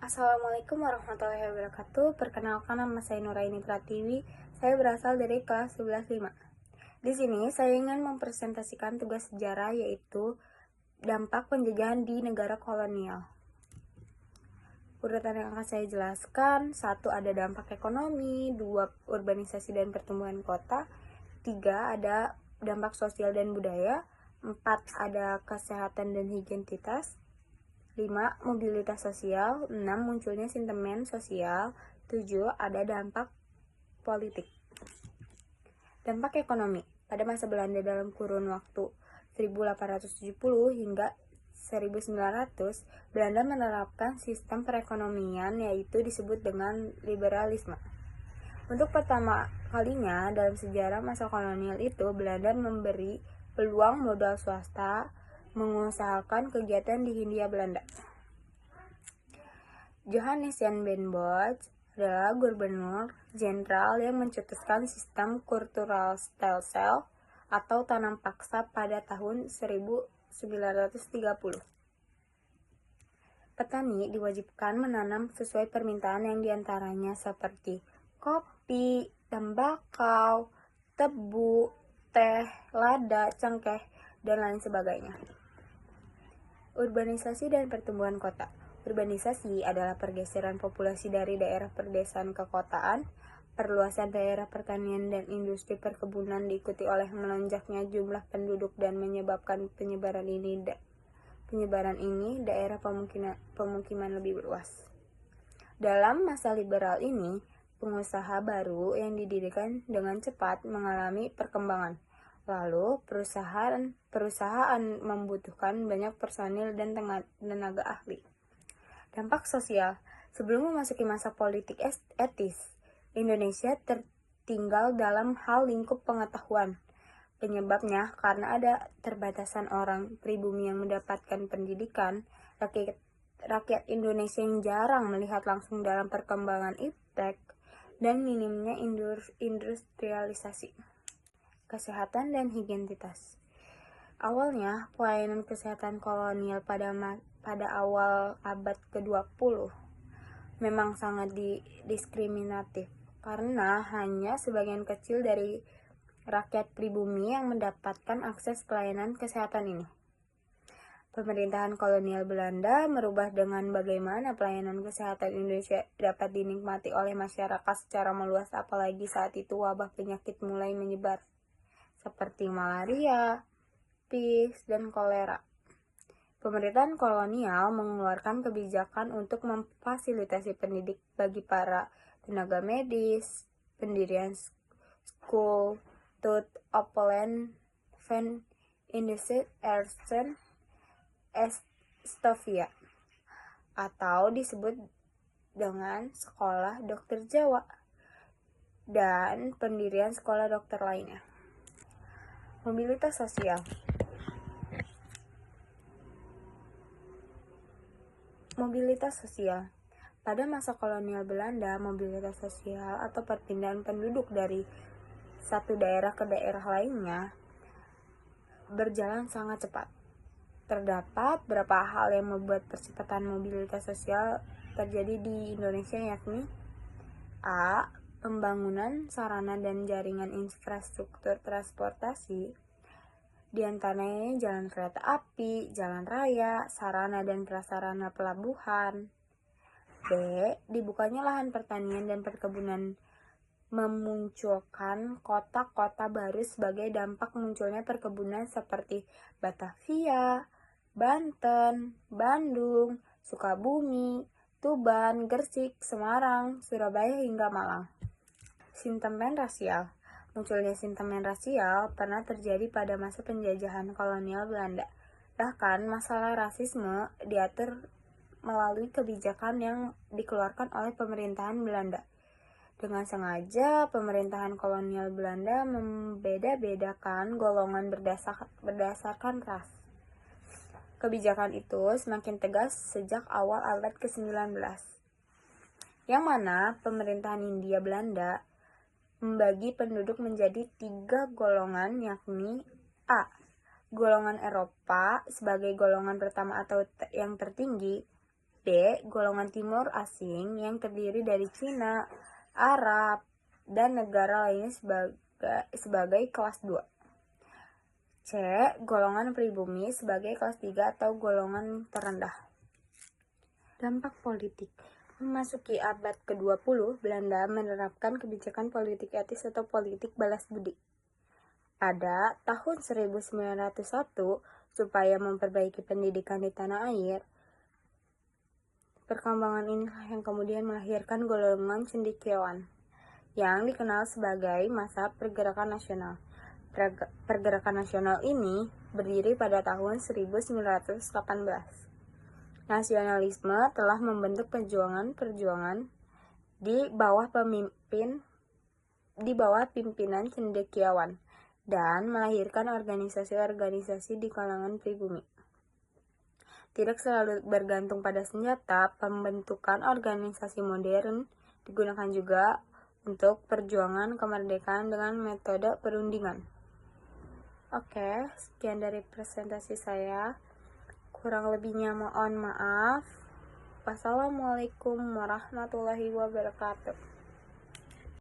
Assalamualaikum warahmatullahi wabarakatuh. Perkenalkan, nama saya Nuraini Pratiwi. Saya berasal dari kelas 11.5. Di sini saya ingin mempresentasikan tugas sejarah, yaitu dampak penjajahan di negara kolonial. Urutan yang akan saya jelaskan: 1. Ada dampak ekonomi. 2. Urbanisasi dan pertumbuhan kota. 3. Ada dampak sosial dan budaya. 4. Ada kesehatan dan higienitas. 5. Mobilitas sosial. 6. Munculnya sentimen sosial. 7. Ada dampak politik. Dampak ekonomi. Pada masa Belanda dalam kurun waktu 1870 hingga 1900, Belanda menerapkan sistem perekonomian yaitu disebut dengan liberalisme. Untuk pertama kalinya dalam sejarah masa kolonial itu, Belanda memberi peluang modal swasta mengusahakan kegiatan di Hindia Belanda. Johannes Jan Ben Bosch adalah gubernur jenderal yang mencetuskan sistem Kulturstelsel atau tanam paksa pada tahun 1930. Petani diwajibkan menanam sesuai permintaan yang diantaranya seperti kopi, tembakau, tebu, teh, lada, cengkeh, dan lain sebagainya. Urbanisasi dan pertumbuhan kota. Urbanisasi adalah pergeseran populasi dari daerah perdesaan ke kotaan. Perluasan daerah pertanian dan industri perkebunan diikuti oleh melonjaknya jumlah penduduk dan menyebabkan penyebaran ini daerah pemukiman lebih luas. Dalam masa liberal ini, pengusaha baru yang didirikan dengan cepat mengalami perkembangan. Lalu, perusahaan membutuhkan banyak personil dan tenaga ahli. Dampak sosial. Sebelum memasuki masa politik etis, Indonesia tertinggal dalam hal lingkup pengetahuan. Penyebabnya karena ada terbatasan orang pribumi yang mendapatkan pendidikan. Rakyat Indonesia yang jarang melihat langsung dalam perkembangan iptek, dan minimnya industrialisasi. Kesehatan dan higienitas. Awalnya, pelayanan kesehatan kolonial pada awal abad ke-20 memang sangat diskriminatif karena hanya sebagian kecil dari rakyat pribumi yang mendapatkan akses pelayanan kesehatan ini. Pemerintahan kolonial Belanda merubah dengan bagaimana pelayanan kesehatan Indonesia dapat dinikmati oleh masyarakat secara meluas, apalagi saat itu wabah penyakit mulai menyebar seperti malaria, PIS, dan kolera. Pemerintahan kolonial mengeluarkan kebijakan untuk memfasilitasi pendidik bagi para tenaga medis, pendirian School tot Opleiding van Indische Artsen Stofia, atau disebut dengan Sekolah Dokter Jawa, dan pendirian sekolah dokter lainnya. Mobilitas sosial. Mobilitas sosial. Pada masa kolonial Belanda, mobilitas sosial atau perpindahan penduduk dari satu daerah ke daerah lainnya berjalan sangat cepat. Terdapat beberapa hal yang membuat percepatan mobilitas sosial terjadi di Indonesia, yakni A. Pembangunan sarana dan jaringan infrastruktur transportasi, di antaranya jalan kereta api, jalan raya, sarana dan prasarana pelabuhan. B. Dibukanya lahan pertanian dan perkebunan memunculkan kota-kota baru sebagai dampak munculnya perkebunan seperti Batavia, Banten, Bandung, Sukabumi, Tuban, Gresik, Semarang, Surabaya, hingga Malang. Sentimen rasial. Munculnya sentimen rasial pernah terjadi pada masa penjajahan kolonial Belanda. Bahkan masalah rasisme diatur melalui kebijakan yang dikeluarkan oleh pemerintahan Belanda. Dengan sengaja, pemerintahan kolonial Belanda membeda-bedakan golongan berdasarkan ras. Kebijakan itu semakin tegas sejak awal abad ke-19, yang mana pemerintahan Hindia Belanda membagi penduduk menjadi 3 golongan, yakni A. Golongan Eropa sebagai golongan pertama atau yang tertinggi, B. Golongan timur asing yang terdiri dari Cina, Arab, dan negara lainnya sebagai kelas 2. C. Golongan pribumi sebagai kelas 3 atau golongan terendah. Dampak politik. Memasuki abad ke-20, Belanda menerapkan kebijakan politik etis atau politik balas budi. Pada tahun 1901, supaya memperbaiki pendidikan di tanah air, perkembangan inilah yang kemudian melahirkan golongan cendekiawan, yang dikenal sebagai masa pergerakan nasional. Pergerakan nasional ini berdiri pada tahun 1918. Nasionalisme telah membentuk perjuangan di bawah pimpinan cendekiawan dan melahirkan organisasi-organisasi di kalangan pribumi. Tidak selalu bergantung pada senjata, pembentukan organisasi modern digunakan juga untuk perjuangan kemerdekaan dengan metode perundingan. Oke, sekian dari presentasi saya. Kurang lebihnya mohon maaf. Wassalamualaikum warahmatullahi wabarakatuh.